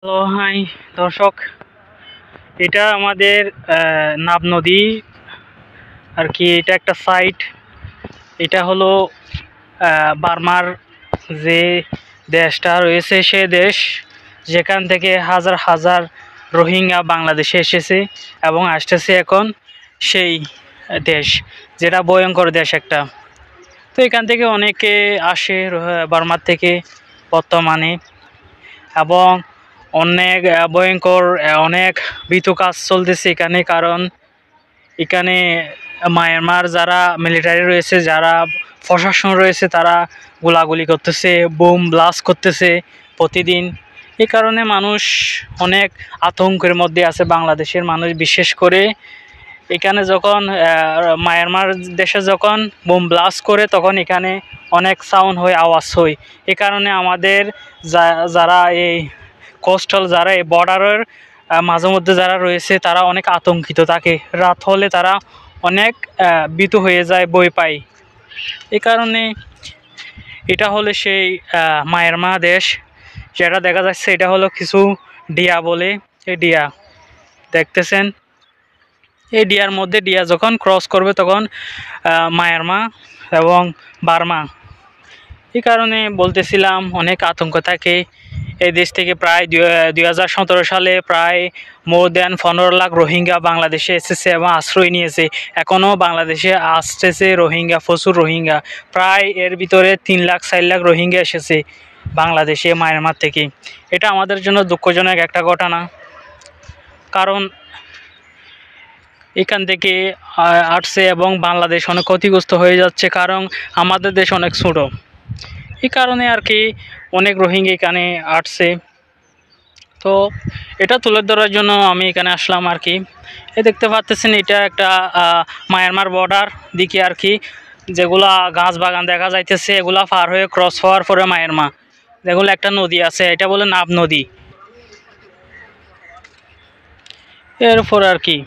Hello hi দর্শক, এটা আমাদের নাব নদী আর কি। এটা একটা সাইট। এটা হলো বার্মার যে দেশটা রয়েছে, সে দেশ যেখান থেকে হাজার হাজার রোহিঙ্গা বাংলাদেশে এসেছে এবং আসতেছে এখন সেই দেশ, যেটা ভয়ঙ্কর দেশ একটা। তো এখান থেকে অনেকে আসে বার্মার থেকে বর্তমানে, এবং অনেক ভয়ঙ্কর অনেক ভীতু কাজ চলতেছে এখানে। কারণ এখানে মায়ানমার যারা মিলিটারি রয়েছে, যারা প্রশাসন রয়েছে, তারা গোলাগুলি করতেছে, বোম ব্লাস্ট করতেছে প্রতিদিন। এই কারণে মানুষ অনেক আতঙ্কের মধ্যে আছে, বাংলাদেশের মানুষ বিশেষ করে। এখানে যখন মায়ানমার দেশে যখন বোম ব্লাস্ট করে, তখন এখানে অনেক সাউন্ড হয়, আওয়াজ হয়। এই কারণে আমাদের যারা এই কোস্টাল, যারা এই বর্ডারের মাঝে মধ্যে যারা রয়েছে, তারা অনেক আতঙ্কিত থাকে। রাত হলে তারা অনেক ভীতু হয়ে যায়, ভয় পায়। এই কারণে এটা হলো সেই মায়ানমার দেশ। যেটা দেখা যাচ্ছে, এটা হলো কিছু ডিয়া বলে। এই ডিয়া দেখতেছেন, এই ডিয়ার মধ্যে ডিয়া যখন ক্রস করবে, তখন মায়ানমার এবং বার্মা। এই কারণে বলতেছিলাম অনেক আতঙ্ক থাকে। এই দেশ থেকে প্রায় 2017 সালে প্রায় মোর দেন 15 লাখ রোহিঙ্গা বাংলাদেশে এসেছে এবং আশ্রয় নিয়েছে। এখনও বাংলাদেশে আসতেছে রোহিঙ্গা, প্রচুর রোহিঙ্গা। প্রায় এর ভিতরে 3 লাখ 4 লাখ রোহিঙ্গা এসেছে বাংলাদেশে মায়ানমার থেকে। এটা আমাদের জন্য দুঃখজনক একটা ঘটনা, কারণ এখান থেকে আসছে এবং বাংলাদেশ অনেক ক্ষতিগ্রস্ত হয়ে যাচ্ছে, কারণ আমাদের দেশ অনেক ছোট। এই কারণে আর কি অনেক রোহিঙ্গা এখানে আসছে। তো এটা তুলে ধরার জন্য আমি এখানে আসলাম আর কি। দেখতে পাচ্ছেন, এটা একটা মায়ানমার বর্ডার দিকে আর কি, যেগুলা গাছ বাগান দেখা যাইতেছে, এগুলা পার হয়ে ক্রস হওয়ার পরে মায়ানমার, যেগুলো একটা নদী আছে, এটা বলে নাব নদী। এরপর আর কি